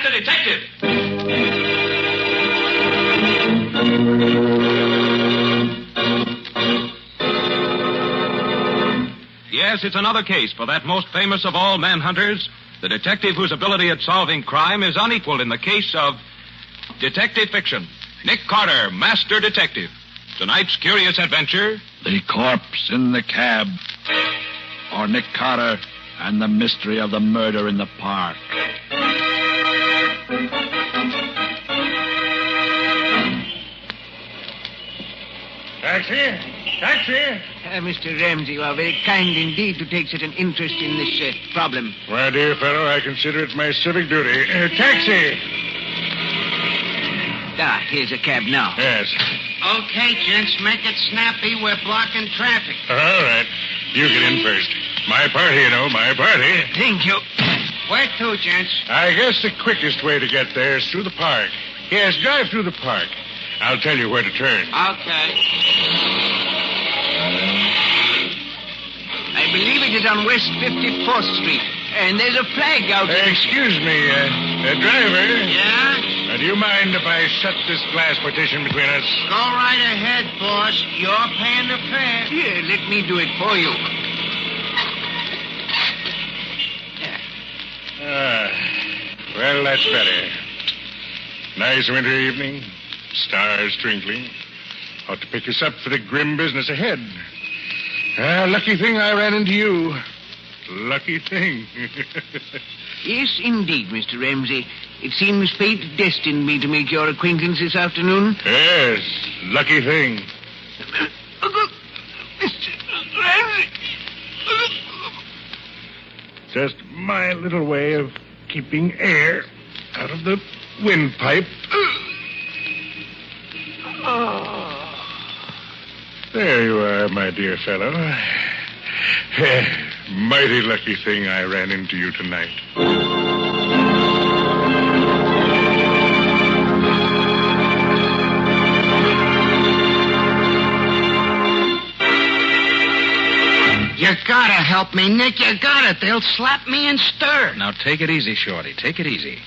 the detective. Yes, it's another case for that most famous of all manhunters, the detective whose ability at solving crime is unequaled in the case of detective fiction. Nick Carter, Master Detective. Tonight's curious adventure... The corpse in the cab. Or Nick Carter and the mystery of the murder in the park. Taxi! Taxi! Mr. Ramsey, you are very kind indeed to take such an interest in this problem. My dear fellow, I consider it my civic duty. Taxi! Here's a cab now. Yes. Okay, gents, make it snappy. We're blocking traffic. All right. You get in first. My party, you know, my party. Thank you. Where to, gents? I guess the quickest way to get there is through the park. Yes, drive through the park. I'll tell you where to turn. Okay. I believe it is on West 54th Street. And there's a flag out there. Excuse me, driver. Yeah? Do you mind if I shut this glass partition between us? Go right ahead, boss. You're paying the fare. Here, let me do it for you. Well, that's better. Nice winter evening. Stars twinkling. Ought to pick us up for the grim business ahead. Lucky thing I ran into you. Lucky thing. Yes, indeed, Mr. Ramsey. It seems fate destined me to make your acquaintance this afternoon. Yes, lucky thing. Mr. Ramsey. Just my little way of keeping air out of the windpipe. There you are, my dear fellow. Mighty lucky thing I ran into you tonight. You gotta help me, Nick. You gotta. They'll slap me and stir. Now, take it easy, Shorty. Take it easy.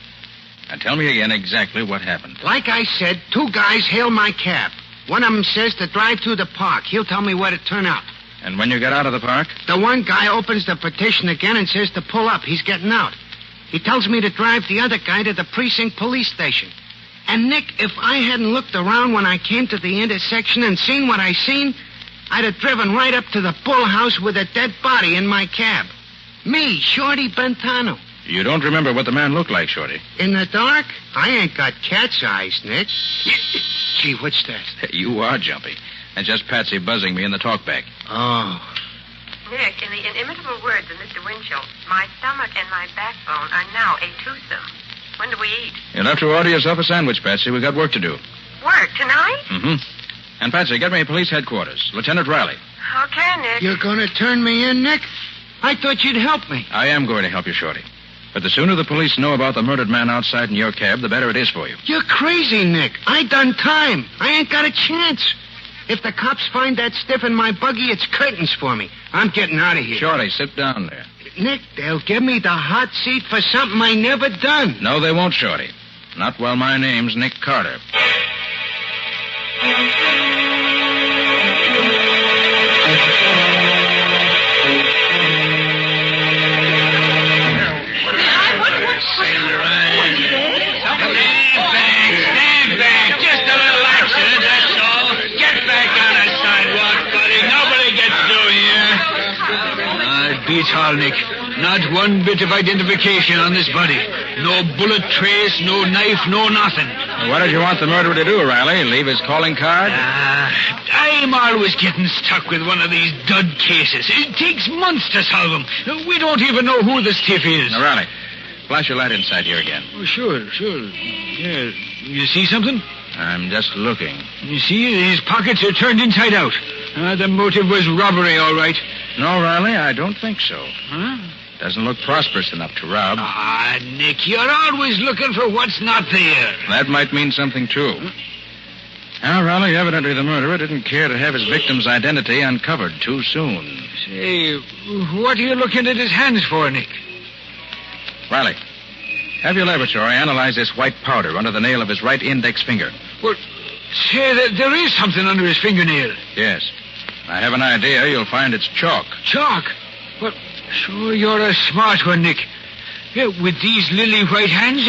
And tell me again exactly what happened. Like I said, two guys hail my cab. One of them says to drive through the park. He'll tell me where to turn out. And when you got out of the park? The one guy opens the petition again and says to pull up. He's getting out. He tells me to drive the other guy to the precinct police station. And, Nick, if I hadn't looked around when I came to the intersection and seen what I seen, I'd have driven right up to the bull house with a dead body in my cab. Me, Shorty Bentano. You don't remember what the man looked like, Shorty? In the dark? I ain't got cat's eyes, Nick. Gee, what's that? You are jumpy. And just Patsy buzzing me in the talkback. Oh. Nick, in the inimitable words of Mr. Winchell, my stomach and my backbone are now a twosome. When do we eat? You'll have to order yourself a sandwich, Patsy. We've got work to do. Work tonight? Mm-hmm. And, Patsy, get me police headquarters. Lieutenant Riley. Okay, Nick. You're going to turn me in, Nick? I thought you'd help me. I am going to help you, Shorty. But the sooner the police know about the murdered man outside in your cab, the better it is for you. You're crazy, Nick. I done time. I ain't got a chance. If the cops find that stiff in my buggy, it's curtains for me. I'm getting out of here. Shorty, sit down there. Nick, they'll give me the hot seat for something I never done. No, they won't, Shorty. Not while my name's Nick Carter. Stand back. Just a little accident, that's all. Get back on the sidewalk, buddy. Nobody gets through here. It beats all, Nick. Not one bit of identification on this body. No bullet trace, no knife, no nothing. Well, what did you want the murderer to do, Riley? Leave his calling card? I'm always getting stuck with one of these dud cases. It takes months to solve them. We don't even know who the stiff is. Now, Riley, flash your light inside here again. Oh, sure. Yeah. You see something? I'm just looking. You see, his pockets are turned inside out. The motive was robbery, all right. No, Riley, I don't think so. Huh? Doesn't look prosperous enough to rob. Nick, you're always looking for what's not there. That might mean something, too. Now, Riley, evidently the murderer didn't care to have his victim's identity uncovered too soon. Say, what are you looking at his hands for, Nick? Riley, Have your laboratory analyze this white powder under the nail of his right index finger. Well, say, there is something under his fingernail. Yes. I have an idea. You'll find it's chalk. Chalk? Well, sure, you're a smart one, Nick. Yeah, with these lily white hands,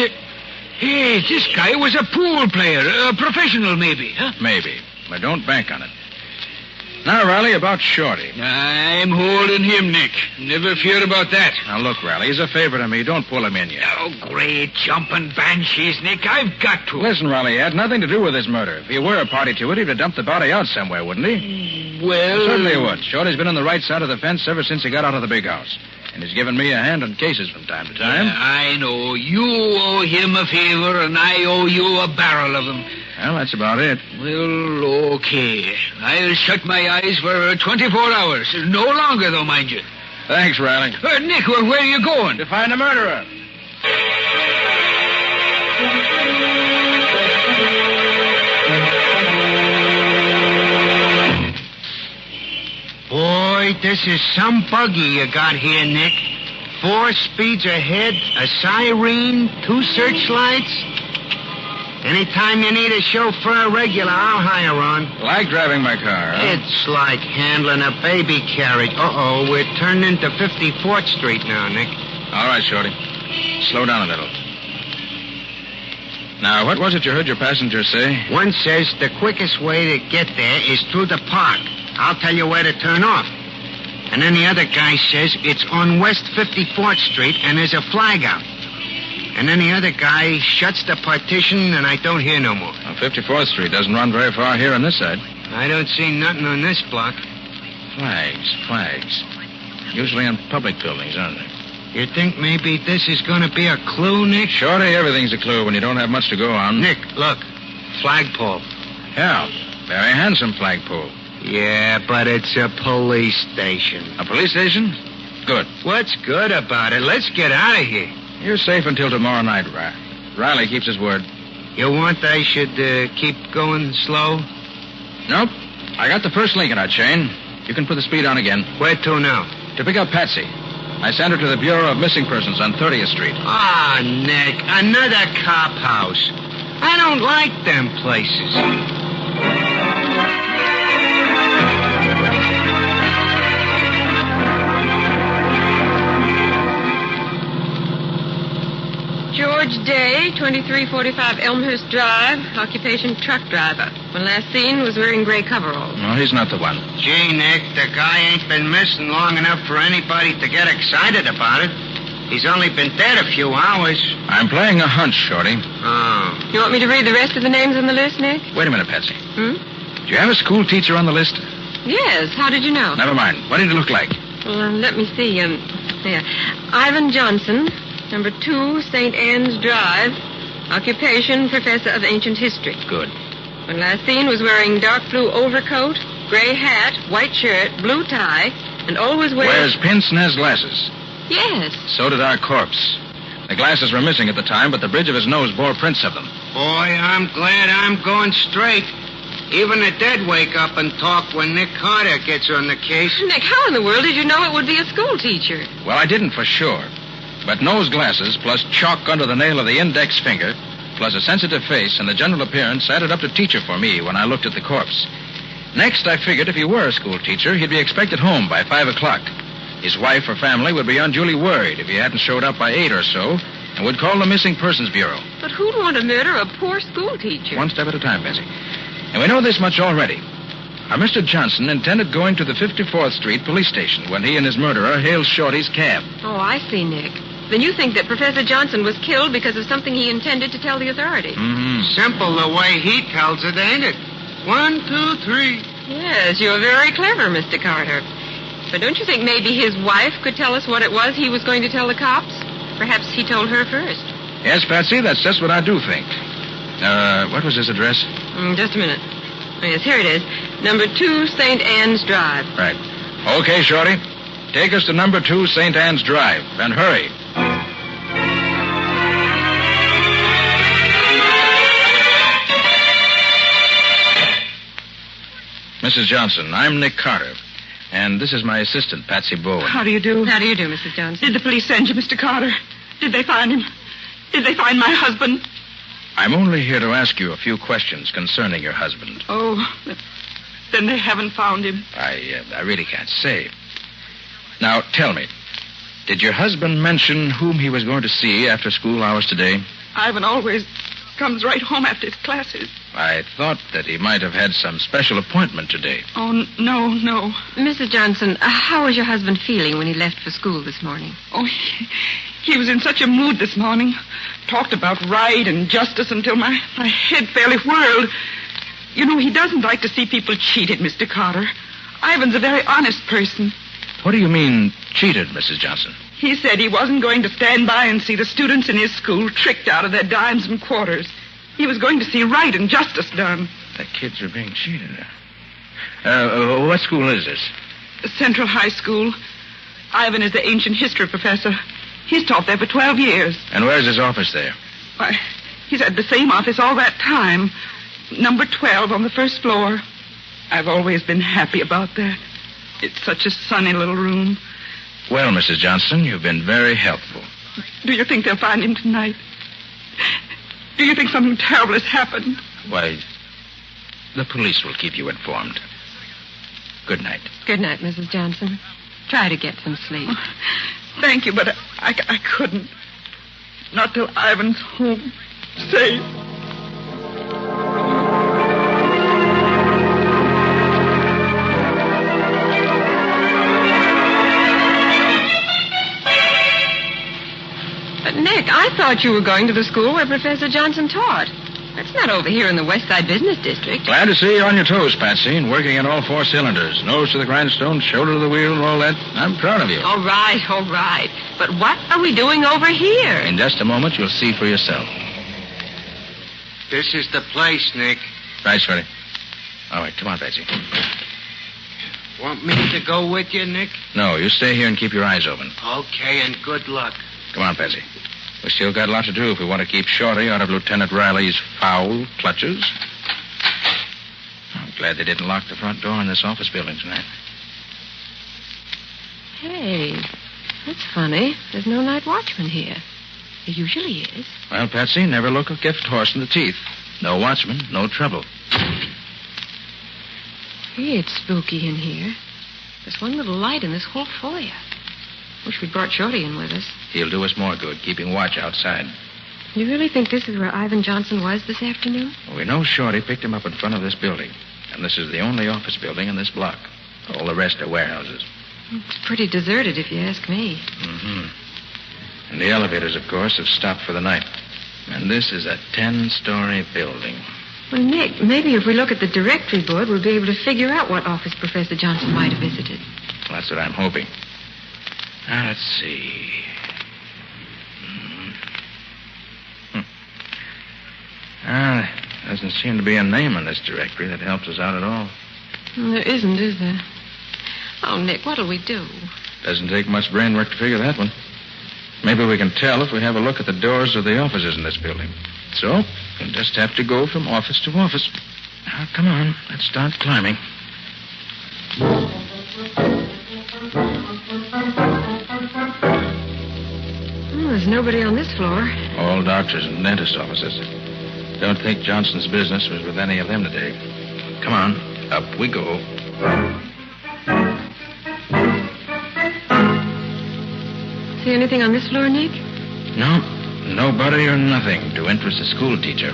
hey, this guy was a pool player, a professional maybe, huh? Maybe, but don't bank on it. Now, Riley, about Shorty. I'm holding him, Nick. Never fear about that. Now, look, Riley, he's a favor to me. Don't pull him in yet. Oh, great jumping banshees, Nick. I've got to. Listen, Riley, he had nothing to do with this murder. If he were a party to it, he'd have dumped the body out somewhere, wouldn't he? Well... Certainly he would. Shorty's been on the right side of the fence ever since he got out of the big house. And he's given me a hand on cases from time to time. Yeah, I know. You owe him a favor, and I owe you a barrel of them. Well, that's about it. Well, okay. I'll shut my eyes for 24 hours. No longer, though, mind you. Thanks, Riley. Nick, where are you going? To find a murderer. Boy, this is some buggy you got here, Nick. 4 speeds ahead, a siren, 2 searchlights. Anytime you need a chauffeur regular, I'll hire on. Like driving my car, huh? It's like handling a baby carriage. Uh-oh, we're turning into 54th Street now, Nick. All right, Shorty. Slow down a little. Now, what was it you heard your passenger say? One says the quickest way to get there is through the park. I'll tell you where to turn off. And then the other guy says it's on West 54th Street and there's a flag out. And then the other guy shuts the partition and I don't hear no more. Well, 54th Street doesn't run very far here on this side. I don't see nothing on this block. Flags. Usually on public buildings, aren't they? You think maybe this is going to be a clue, Nick? Shorty, everything's a clue when you don't have much to go on. Nick, look. Flagpole. Yeah, very handsome flagpole. Yeah, but it's a police station. A police station? Good. What's good about it? Let's get out of here. You're safe until tomorrow night, Riley keeps his word. You want I should keep going slow? Nope. I got the first link in our chain. You can put the speed on again. Where to now? To pick up Patsy. I sent her to the Bureau of Missing Persons on 30th Street. Ah, Nick, another cop house. I don't like them places. George Day, 2345 Elmhurst Drive, occupation truck driver. When last seen was wearing gray coveralls. No, he's not the one. Gee, Nick, the guy ain't been missing long enough for anybody to get excited about it. He's only been dead a few hours. I'm playing a hunch, Shorty. Oh. You want me to read the rest of the names on the list, Nick? Wait a minute, Patsy. Do you have a school teacher on the list? Yes. How did you know? Never mind. What did he look like? Well, let me see. There. Ivan Johnson, number 2, St. Anne's Drive. Occupation, professor of ancient history. Good. When last seen was wearing dark blue overcoat, gray hat, white shirt, blue tie, and always Wears pince nez glasses. Yes. So did our corpse. The glasses were missing at the time, but the bridge of his nose bore prints of them. Boy, I'm glad I'm going straight. Even the dead wake up and talk when Nick Carter gets on the case. Nick, how in the world did you know it would be a school teacher? Well, I didn't for sure. But nose glasses plus chalk under the nail of the index finger plus a sensitive face and the general appearance added up to teacher for me when I looked at the corpse. Next, I figured if he were a school teacher, he'd be expected home by 5 o'clock. His wife or family would be unduly worried if he hadn't showed up by 8 or so and would call the Missing Persons Bureau. But who'd want to murder a poor school teacher? One step at a time, Bessie. And we know this much already. Our Mr. Johnson intended going to the 54th Street police station when he and his murderer hailed Shorty's cab. Oh, I see, Nick. Then you think that Professor Johnson was killed because of something he intended to tell the authorities. Mm-hmm. Simple the way he tells it, ain't it? 1, 2, 3. Yes, you're very clever, Mr. Carter. But don't you think maybe his wife could tell us what it was he was going to tell the cops? Perhaps he told her first. Yes, Patsy, that's just what I do think. What was his address? Just a minute. Oh, yes, here it is. Number 2, St. Anne's Drive. Right. Okay, Shorty. Take us to number 2, St. Anne's Drive. And hurry. Mrs. Johnson, I'm Nick Carter. And this is my assistant, Patsy Bowen. How do you do? How do you do, Mrs. Johnson? Did the police send you, Mr. Carter? Did they find him? Did they find my husband? I'm only here to ask you a few questions concerning your husband. Oh, then they haven't found him. I really can't say. Now, tell me, did your husband mention whom he was going to see after school hours today? Ivan always comes right home after his classes. I thought that he might have had some special appointment today. Oh, no. Mrs. Johnson, how was your husband feeling when he left for school this morning? Oh, he was in such a mood this morning. Talked about right and justice until my head fairly whirled. You know, he doesn't like to see people cheated, Mr. Carter. Ivan's a very honest person. What do you mean, cheated, Mrs. Johnson? He said he wasn't going to stand by and see the students in his school tricked out of their dimes and quarters. He was going to see right and justice done. The kids are being cheated. What school is this? Central High School. Ivan is the ancient history professor. He's taught there for 12 years. And where's his office there? Why, he's had the same office all that time. Number 12 on the first floor. I've always been happy about that. It's such a sunny little room. Well, Mrs. Johnson, you've been very helpful. Do you think they'll find him tonight? Do you think something terrible has happened? Why, the police will keep you informed. Good night. Good night, Mrs. Johnson. Try to get some sleep. Oh, thank you, but I couldn't. Not till Ivan's home. Safe. Nick, I thought you were going to the school where Professor Johnson taught. That's not over here in the West Side Business District. Glad to see you on your toes, Patsy, and working in all four cylinders. Nose to the grindstone, shoulder to the wheel, and all that. I'm proud of you. All right. But what are we doing over here? In just a moment, you'll see for yourself. This is the place, Nick. Right, Shorty. All right, come on, Patsy. Want me to go with you, Nick? No, you stay here and keep your eyes open. Okay, and good luck. Come on, Patsy. We still got a lot to do if we want to keep Shorty out of Lieutenant Riley's foul clutches. I'm glad they didn't lock the front door in this office building tonight. Hey, that's funny. There's no night watchman here. There usually is. Well, Patsy, never look a gift horse in the teeth. No watchman, no trouble. Hey, it's spooky in here. There's one little light in this whole foyer. Wish we'd brought Shorty in with us. He'll do us more good, keeping watch outside. You really think this is where Ivan Johnson was this afternoon? Well, we know Shorty picked him up in front of this building. And this is the only office building in this block. All the rest are warehouses. It's pretty deserted, if you ask me. Mm-hmm. And the elevators, of course, have stopped for the night. And this is a 10-story building. Well, Nick, maybe if we look at the directory board, we'll be able to figure out what office Professor Johnson might have visited. Well, that's what I'm hoping. Now, let's see. Doesn't seem to be a name in this directory that helps us out at all. There isn't, is there? Oh, Nick, what'll we do? Doesn't take much brain work to figure that one. Maybe we can tell if we have a look at the doors of the offices in this building. So, we'll just have to go from office to office. Now, come on. Let's start climbing. Well, there's nobody on this floor. All doctors and dentist offices. Don't think Johnson's business was with any of them today. Come on. Up we go. See anything on this floor, Nick? No. Nobody or nothing to interest a school teacher.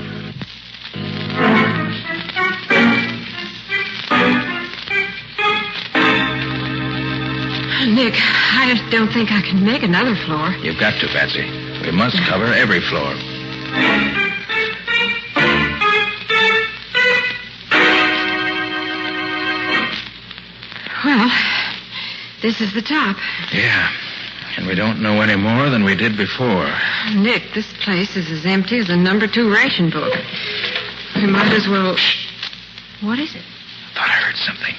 Nick, I just don't think I can make another floor. You've got to, Patsy. We must cover every floor. Well, this is the top. Yeah. And we don't know any more than we did before. Nick, this place is as empty as a number 2 ration book. We might as well... What is it? Thought I heard something.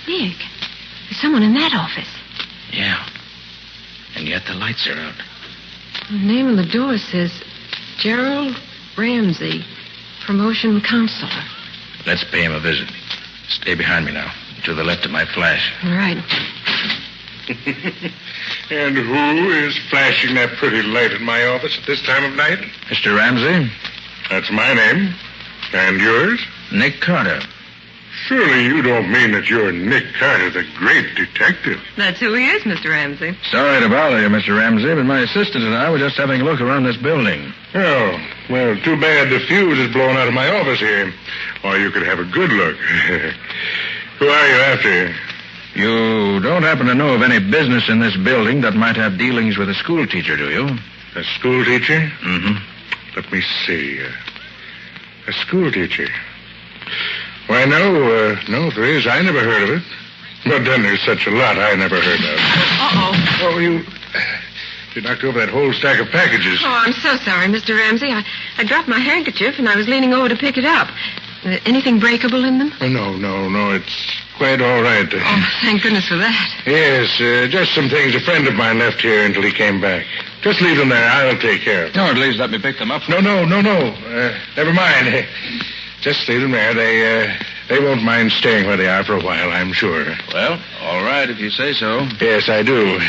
Nick, there's someone in that office. Yeah. And yet the lights are out. The name on the door says Gerald Ramsey, promotion counselor. Let's pay him a visit. Stay behind me now, to the left of my flash. All right. And who is flashing that pretty light in my office at this time of night? Mr. Ramsey? That's my name. And yours? Nick Carter. Surely you don't mean that you're Nick Carter, the great detective. That's who he is, Mr. Ramsey. Sorry to bother you, Mr. Ramsey, but my assistant and I were just having a look around this building. Oh, well, too bad the fuse is blown out of my office here. Or you could have a good look. Who are you after? You don't happen to know of any business in this building that might have dealings with a school teacher, do you? A school teacher? Mm-hmm. Let me see. A school teacher. Why, no, there is. I never heard of it. But then there's such a lot I never heard of. Uh-oh. Oh, you knocked over that whole stack of packages. Oh, I'm so sorry, Mr. Ramsey. I dropped my handkerchief, and I was leaning over to pick it up. Anything breakable in them? Oh, no. It's quite all right. Oh, thank goodness for that. Yes, just some things a friend of mine left here until he came back. Just leave them there. I'll take care of them. No, at least let me pick them up. No. Never mind. Just leave them there. They won't mind staying where they are for a while, I'm sure. Well, all right, if you say so. Yes, I do.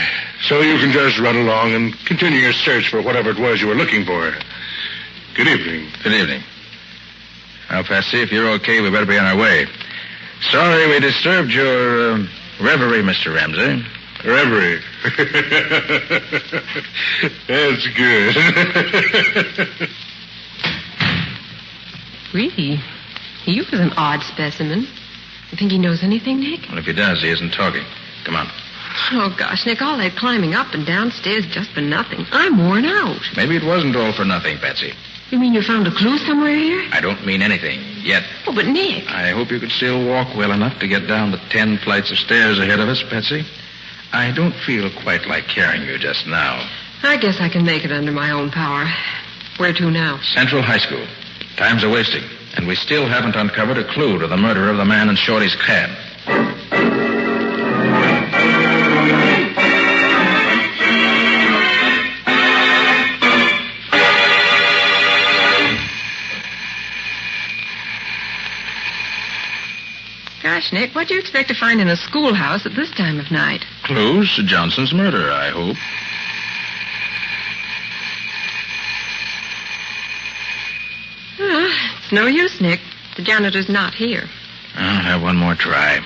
So you can just run along and continue your search for whatever it was you were looking for. Good evening. Good evening. Now, Patsy, if you're okay, we better be on our way. Sorry we disturbed your reverie, Mr. Ramsey. Reverie. That's good. Really? He was an odd specimen. You think he knows anything, Nick? Well, if he does, he isn't talking. Come on. Oh, gosh, Nick, all that climbing up and downstairs just for nothing. I'm worn out. Maybe it wasn't all for nothing, Patsy. You mean you found a clue somewhere here? I don't mean anything, yet. Oh, but Nick... I hope you could still walk well enough to get down the 10 flights of stairs ahead of us, Patsy. I don't feel quite like carrying you just now. I guess I can make it under my own power. Where to now? Central High School. Time's a-wasting, and we still haven't uncovered a clue to the murder of the man in Shorty's cab. Gosh, Nick, what do you expect to find in a schoolhouse at this time of night? Clues to Johnson's murder, I hope. It's no use, Nick. The janitor's not here. I'll have one more try.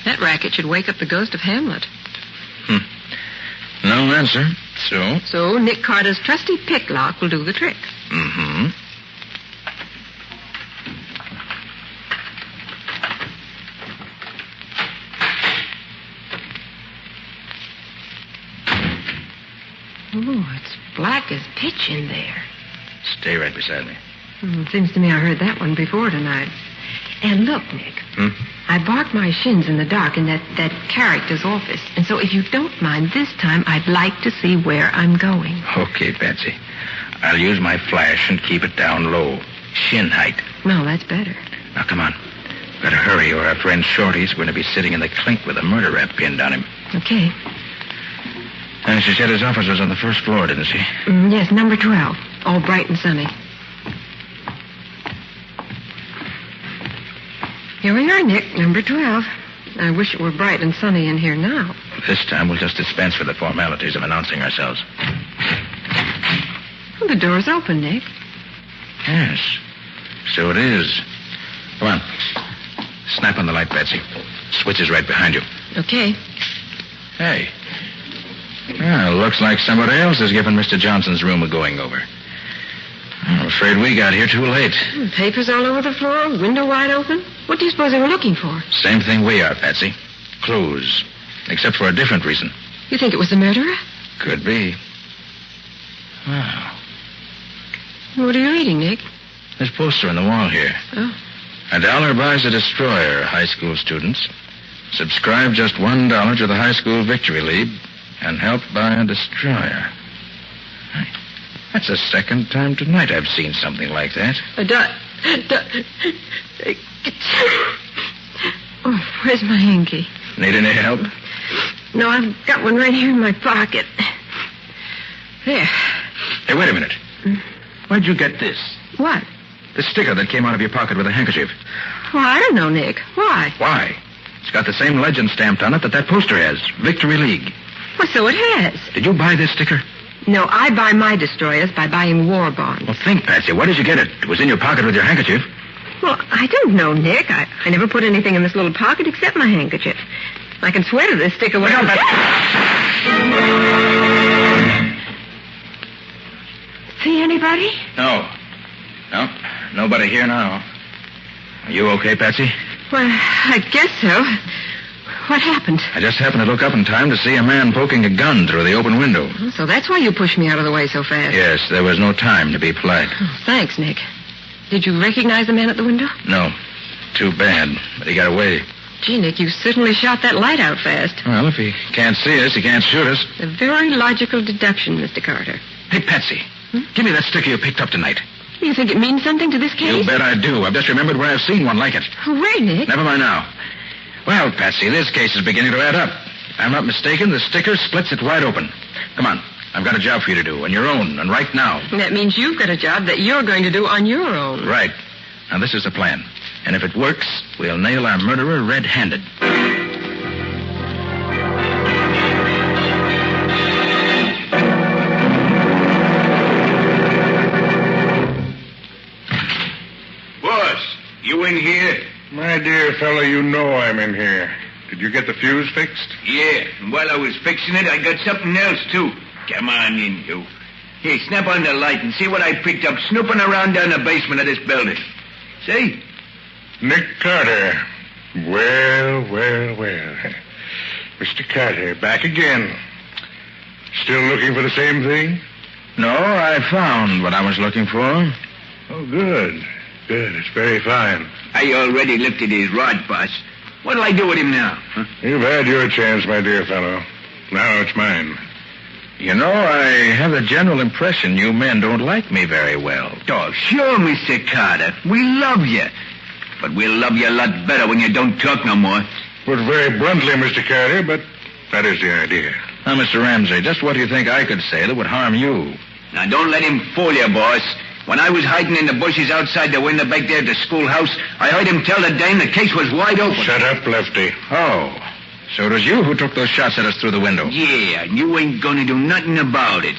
That racket should wake up the ghost of Hamlet. No answer. So? So Nick Carter's trusty pick lock will do the trick. Mm-hmm. Oh, it's black as pitch in there. Stay right beside me. Seems to me I heard that one before tonight. And look, Nick. I barked my shins in the dark in that character's office. And so if you don't mind, this time I'd like to see where I'm going. Okay, Patsy. I'll use my flash and keep it down low. Shin height. No, that's better. Now, come on. Better hurry, or our friend Shorty's going to be sitting in the clink with a murder rap pinned on him. Okay. And she said his office was on the first floor, didn't she? Yes, number 12. All bright and sunny. Here we are, Nick, number 12. I wish it were bright and sunny in here now. This time we'll just dispense with the formalities of announcing ourselves. Well, the door's open, Nick. Yes, so it is. Come on. Snap on the light, Patsy. Switch is right behind you. Okay. Hey. Well, looks like somebody else has given Mr. Johnson's room a going-over. I'm afraid we got here too late. Papers all over the floor, window wide open. What do you suppose they were looking for? Same thing we are, Patsy. Clues. Except for a different reason. You think it was the murderer? Could be. Wow. What are you reading, Nick? This poster on the wall here. Oh. $1 buys a destroyer, high school students. Subscribe just $1 to the High School Victory League and help buy a destroyer. That's the second time tonight I've seen something like that. Oh, where's my hanky? Need any help? No, I've got one right here in my pocket. There. Hey, wait a minute. Where'd you get this? What? The sticker that came out of your pocket with a handkerchief. Well, I don't know, Nick. Why? Why? It's got the same legend stamped on it that poster has. Victory League. Well, so it has. Did you buy this sticker? No, I buy my destroyers by buying war bonds. Well, think, Patsy. Where did you get it? It was in your pocket with your handkerchief. Well, I don't know, Nick. I never put anything in this little pocket except my handkerchief. I can swear to this sticker. Look out, See anybody? No. No, nobody here now. Are you okay, Patsy? Well, I guess so. What happened? I just happened to look up in time to see a man poking a gun through the open window. So that's why you pushed me out of the way so fast. Yes, there was no time to be polite. Oh, thanks, Nick. Did you recognize the man at the window? No. Too bad, but he got away. Gee, Nick, you certainly shot that light out fast. Well, if he can't see us, he can't shoot us. A very logical deduction, Mr. Carter. Hey, Patsy, give me that sticker you picked up tonight. You think it means something to this case? You bet I do. I've just remembered where I've seen one like it. Where, Nick? Never mind now. Well, Patsy, this case is beginning to add up. If I'm not mistaken, the sticker splits it wide open. Come on. I've got a job for you to do, on your own, and right now. That means you've got a job that you're going to do on your own. Right. Now, this is the plan. And if it works, we'll nail our murderer red-handed. Boss, you in here? My dear fellow, you know I'm in here. Did you get the fuse fixed? Yeah, and while I was fixing it, I got something else, too. Come on in, you. Here, snap on the light and see what I picked up snooping around down the basement of this building. See? Nick Carter. Well. Mr. Carter, back again. Still looking for the same thing? No, I found what I was looking for. Oh, good. Good. It's very fine. I already lifted his rod, boss. What'll I do with him now? Huh? You've had your chance, my dear fellow. Now it's mine. You know, I have the general impression you men don't like me very well. Oh, sure, Mr. Carter. We love you. But we'll love you a lot better when you don't talk no more. Put very bluntly, Mr. Carter, but that is the idea. Now, Mr. Ramsey, just what do you think I could say that would harm you? Now, don't let him fool you, boss. When I was hiding in the bushes outside the window back there at the schoolhouse, I heard him tell the dame the case was wide open. Shut up, Lefty. Oh, so it was you who took those shots at us through the window? Yeah, and you ain't gonna do nothing about it.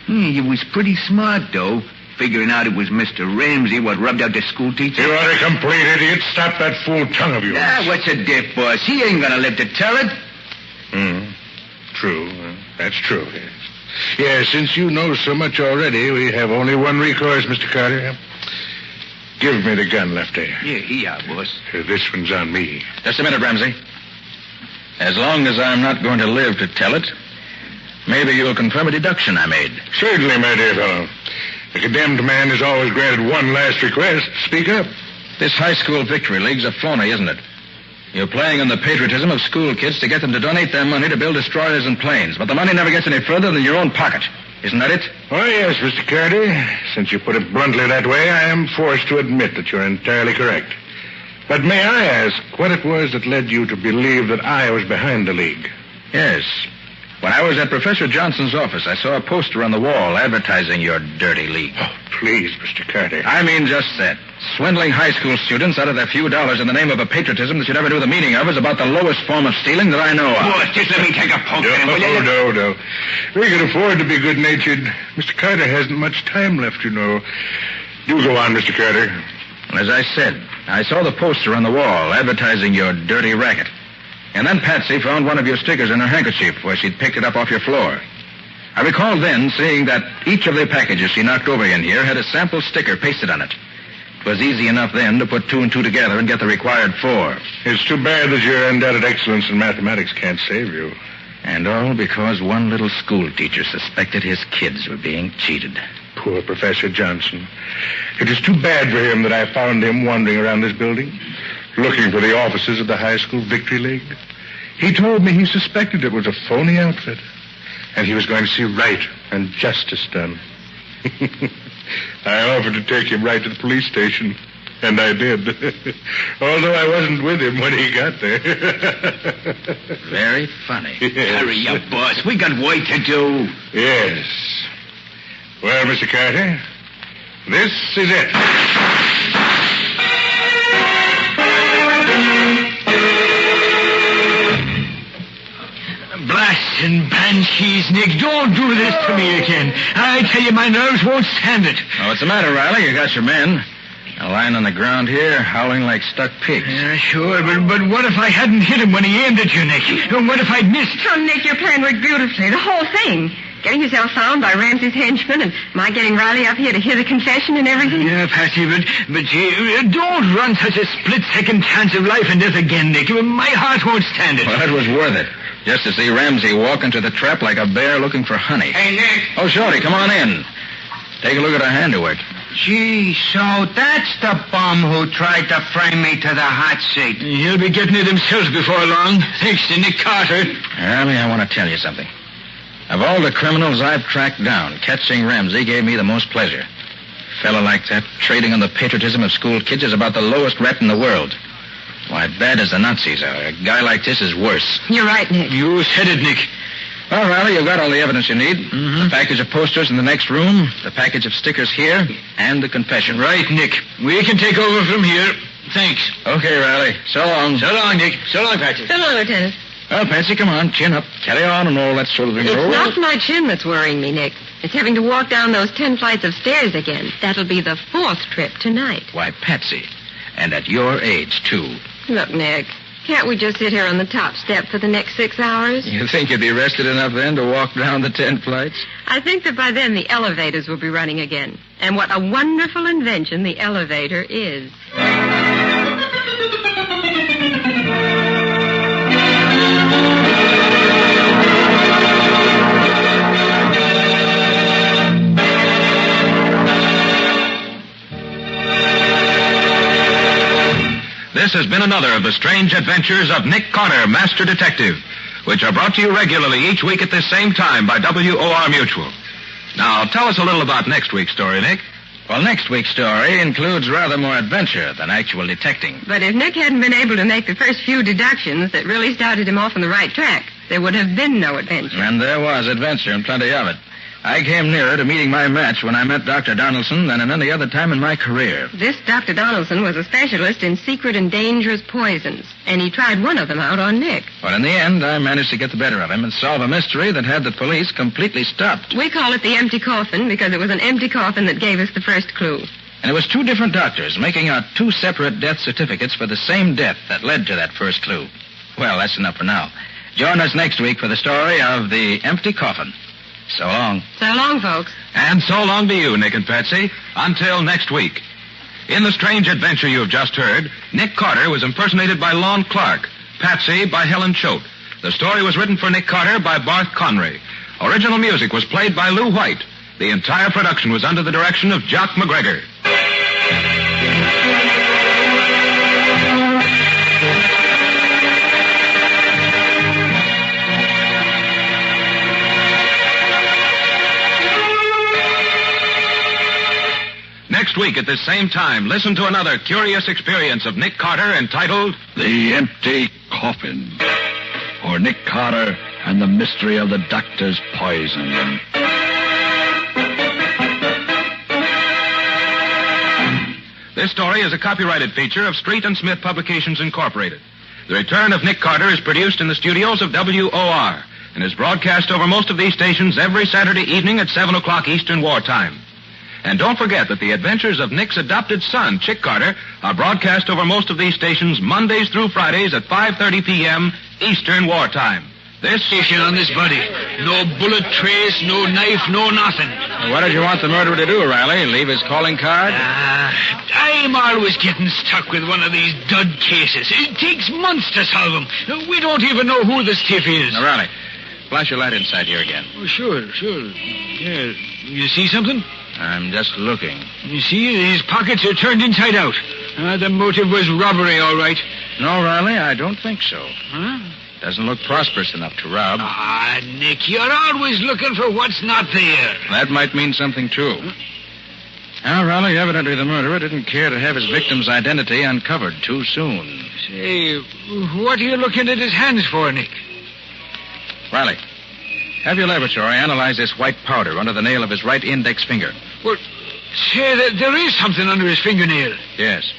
You was pretty smart, though, figuring out it was Mr. Ramsey what rubbed out the school teacher. You are a complete idiot. Stop that fool tongue of yours. Ah, what's a diff, boss? He ain't gonna live to tell it. True. That's true. Yes, since you know so much already, we have only one recourse, Mr. Carter. Give me the gun, Lefty. Yeah, here, boss. This one's on me. Just a minute, Ramsey. As long as I'm not going to live to tell it, maybe you'll confirm a deduction I made. Certainly, my dear fellow. The condemned man is always granted one last request. Speak up. This high school victory league's a phony, isn't it? You're playing on the patriotism of school kids to get them to donate their money to build destroyers and planes, but the money never gets any further than your own pocket. Isn't that it? Oh, yes, Mr. Carter. Since you put it bluntly that way, I am forced to admit that you're entirely correct. But may I ask what it was that led you to believe that I was behind the league? Yes. When I was at Professor Johnson's office, I saw a poster on the wall advertising your dirty league. Oh, please, Mr. Carter. I mean just that. Swindling high school students out of their few dollars in the name of a patriotism that you never knew the meaning of is about the lowest form of stealing that I know of. Boss, just let me take a poke at him, will you? No. We can afford to be good-natured. Mr. Carter hasn't much time left, you know. Do go on, Mr. Carter. As I said, I saw the poster on the wall advertising your dirty racket. And then Patsy found one of your stickers in her handkerchief where she'd picked it up off your floor. I recall then seeing that each of the packages she knocked over in here had a sample sticker pasted on it. It was easy enough then to put two and two together and get the required 4. It's too bad that your undoubted excellence in mathematics can't save you. And all because one little school teacher suspected his kids were being cheated. Poor Professor Johnson. It is too bad for him that I found him wandering around this building, looking for the offices of the high school victory league. He told me he suspected it was a phony outfit, and he was going to see right and justice done. I offered to take him right to the police station, and I did, although I wasn't with him when he got there. Very funny. Yes. Hurry up, boss. We got work to do. Yes. Well, Mr. Carter, this is it. Blasting banshees, Nick. Don't do this to me again. I tell you, my nerves won't stand it. Oh, what's the matter, Riley? You got your men. They're lying on the ground here, howling like stuck pigs. Yeah, sure, but what if I hadn't hit him when he aimed at you, Nick? What if I'd missed? Oh, Nick, your plan worked beautifully. The whole thing. Getting yourself found by Ramsey's henchmen and my getting Riley up here to hear the confession and everything. Yeah, Patsy, but don't run such a split-second chance of life and death again, Nick. My heart won't stand it. Well, it was worth it. Just to see Ramsey walk into the trap like a bear looking for honey. Hey, Nick. Oh, Shorty, come on in. Take a look at our handiwork. Gee, so that's the bum who tried to frame me to the hot seat. He'll be getting it himself before long, thanks to Nick Carter. Riley, I want to tell you something. Of all the criminals I've tracked down, catching Ramsey gave me the most pleasure. A fella like that, trading on the patriotism of school kids, is about the lowest rat in the world. Why, bad as the Nazis are, a guy like this is worse. You're right, Nick. You said it, Nick. Well, Riley, you've got all the evidence you need. Mm-hmm. The package of posters in the next room, the package of stickers here, and the confession. Right, Nick. We can take over from here. Thanks. Okay, Riley. So long. So long, Nick. So long, Patsy. So long, Lieutenant. Well, Patsy, come on. Chin up. Carry on and all that sort of thing. It's not my chin that's worrying me, Nick. It's having to walk down those 10 flights of stairs again. That'll be the 4th trip tonight. Why, Patsy. And at your age, too. Look, Nick, can't we just sit here on the top step for the next 6 hours? You think you'd be rested enough then to walk down the 10 flights? I think that by then the elevators will be running again. And what a wonderful invention the elevator is. This has been another of the strange adventures of Nick Carter, Master Detective, which are brought to you regularly each week at this same time by WOR Mutual. Now, tell us a little about next week's story, Nick. Well, next week's story includes rather more adventure than actual detecting. But if Nick hadn't been able to make the first few deductions that really started him off on the right track, there would have been no adventure. And there was adventure and plenty of it. I came nearer to meeting my match when I met Dr. Donaldson than at any other time in my career. This Dr. Donaldson was a specialist in secret and dangerous poisons, and he tried one of them out on Nick. But in the end, I managed to get the better of him and solve a mystery that had the police completely stopped. We call it the empty coffin because it was an empty coffin that gave us the first clue. And it was 2 different doctors making out 2 separate death certificates for the same death that led to that first clue. Well, that's enough for now. Join us next week for the story of the empty coffin. So long. So long, folks. And so long to you, Nick and Patsy. Until next week. In the strange adventure you have just heard, Nick Carter was impersonated by Lon Clark, Patsy by Helen Choate. The story was written for Nick Carter by Barth Conry. Original music was played by Lou White. The entire production was under the direction of Jock McGregor. Next week at this same time, listen to another curious experience of Nick Carter entitled The Empty Coffin. Or Nick Carter and the Mystery of the Doctor's Poison. This story is a copyrighted feature of Street and Smith Publications, Incorporated. The Return of Nick Carter is produced in the studios of WOR and is broadcast over most of these stations every Saturday evening at 7 o'clock Eastern Wartime. And don't forget that the adventures of Nick's adopted son, Chick Carter, are broadcast over most of these stations Mondays through Fridays at 5:30 p.m. Eastern Wartime. This Station on this body. No bullet trace, no knife, no nothing. What did you want the murderer to do, Riley? Leave his calling card? I'm always getting stuck with one of these dud cases. It takes months to solve them. We don't even know who the stiff is. Now, Riley, flash your light inside here again. Oh, sure. Yeah. You see something? I'm just looking. You see, his pockets are turned inside out. The motive was robbery, all right. No, Riley, I don't think so. Huh? Doesn't look prosperous enough to rob. Ah, Nick, you're always looking for what's not there. That might mean something, too. Now, Riley, evidently the murderer didn't care to have his victim's identity uncovered too soon. Say, what are you looking at his hands for, Nick? Riley, have your laboratory analyze this white powder under the nail of his right index finger. Well, Say, there is something under his fingernail. Yes.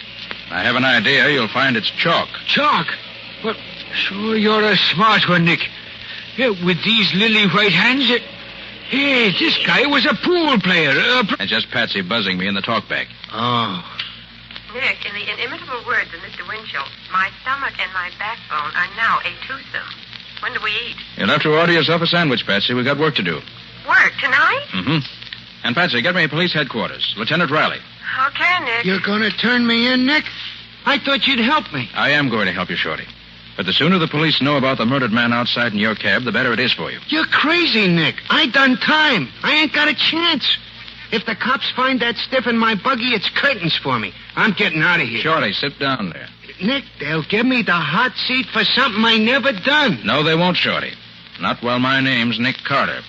I have an idea. You'll find it's chalk. Chalk? But sure you're a smart one, Nick. Yeah, with these lily white hands, hey, this guy was a pool player. And just Patsy buzzing me in the talkback. Oh. Nick, in the inimitable words of Mr. Winchell, my stomach and my backbone are now a twosome. When do we eat? You'll have to order yourself a sandwich, Patsy. We've got work to do. Work tonight? Mm-hmm. And Patsy, get me police headquarters. Lieutenant Riley. Okay, Nick. You're going to turn me in, Nick? I thought you'd help me. I am going to help you, Shorty. But the sooner the police know about the murdered man outside in your cab, the better it is for you. You're crazy, Nick. I done time. I ain't got a chance. If the cops find that stiff in my buggy, it's curtains for me. I'm getting out of here. Shorty, sit down there. Nick, they'll give me the hot seat for something I never done. No, they won't, Shorty. Not while my name's Nick Carter.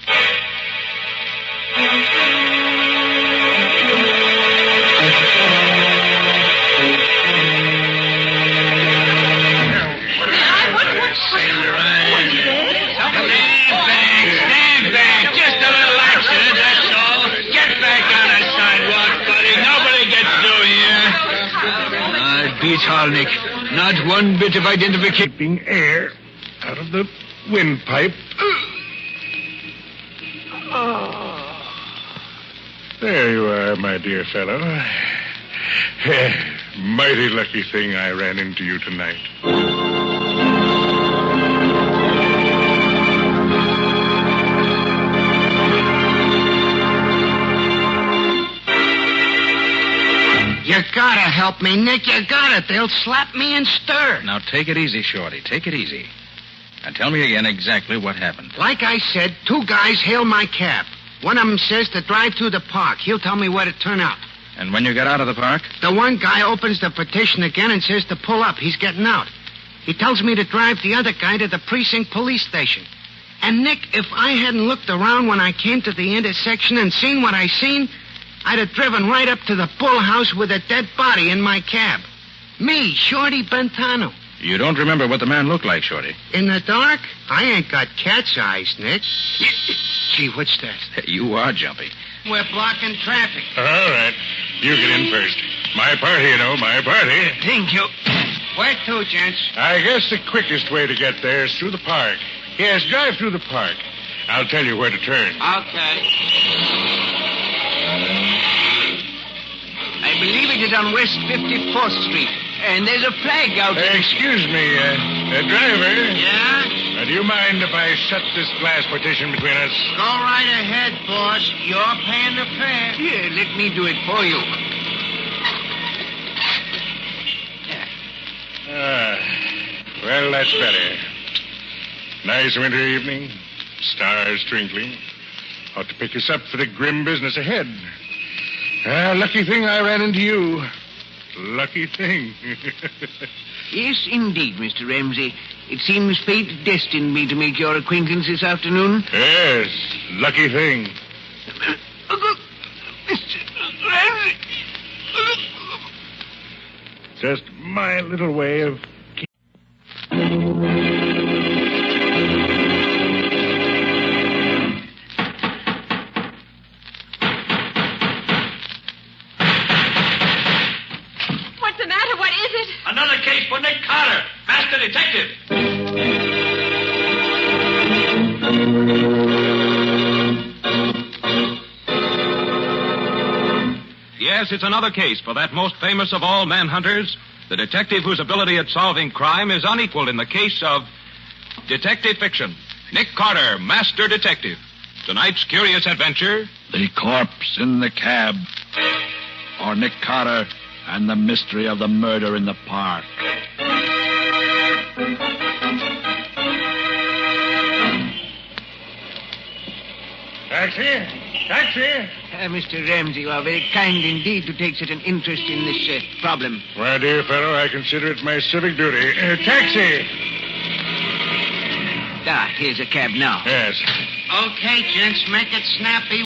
Stand back. Just a little accident, that's all. Get back on the sidewalk, buddy. Nobody gets through here. Beats all, Nick. Not one bit of identification. Keeping air out of the windpipe. There you are, my dear fellow. Mighty lucky thing I ran into you tonight. You gotta help me, Nick. You gotta. They'll slap me and stir. Now, take it easy, Shorty. Take it easy. And tell me again exactly what happened. Like I said, two guys hail my cab. One of them says to drive to the park. He'll tell me where to turn out. And when you get out of the park? The one guy opens the petition again and says to pull up. He's getting out. He tells me to drive the other guy to the precinct police station. And, Nick, if I hadn't looked around when I came to the intersection and seen what I seen, I'd have driven right up to the bull house with a dead body in my cab. Me, Shorty Bentano. You don't remember what the man looked like, Shorty? In the dark? I ain't got cat's eyes, Nick. Gee, what's that? You are jumpy. We're blocking traffic. All right. You get in first. My party, you know, my party. Thank you. Where to, gents? I guess the quickest way to get there is through the park. Yes, drive through the park. I'll tell you where to turn. Okay. I believe it is on West 54th Street. And there's a flag out there. Excuse me, driver. Yeah? Do you mind if I shut this glass partition between us? Go right ahead, boss. You're paying the fare. Here, let me do it for you. Well, that's better. Nice winter evening. Stars twinkling. Ought to pick us up for the grim business ahead. Lucky thing I ran into you. Lucky thing. Yes, indeed, Mr. Ramsey. It seems fate destined me to make your acquaintance this afternoon. Yes, lucky thing. Mr. Ramsey. Just my little way of... Another case for Nick Carter, Master Detective. Yes, it's another case for that most famous of all manhunters, the detective whose ability at solving crime is unequaled in the case of detective fiction. Nick Carter, Master Detective. Tonight's curious adventure... The corpse in the cab. Or Nick Carter and the mystery of the murder in the park. Taxi? Taxi? Mr. Ramsey, you are very kind indeed to take such an interest in this problem. My dear fellow, I consider it my civic duty. Taxi! Here's a cab now. Yes. Okay, gents, make it snappy.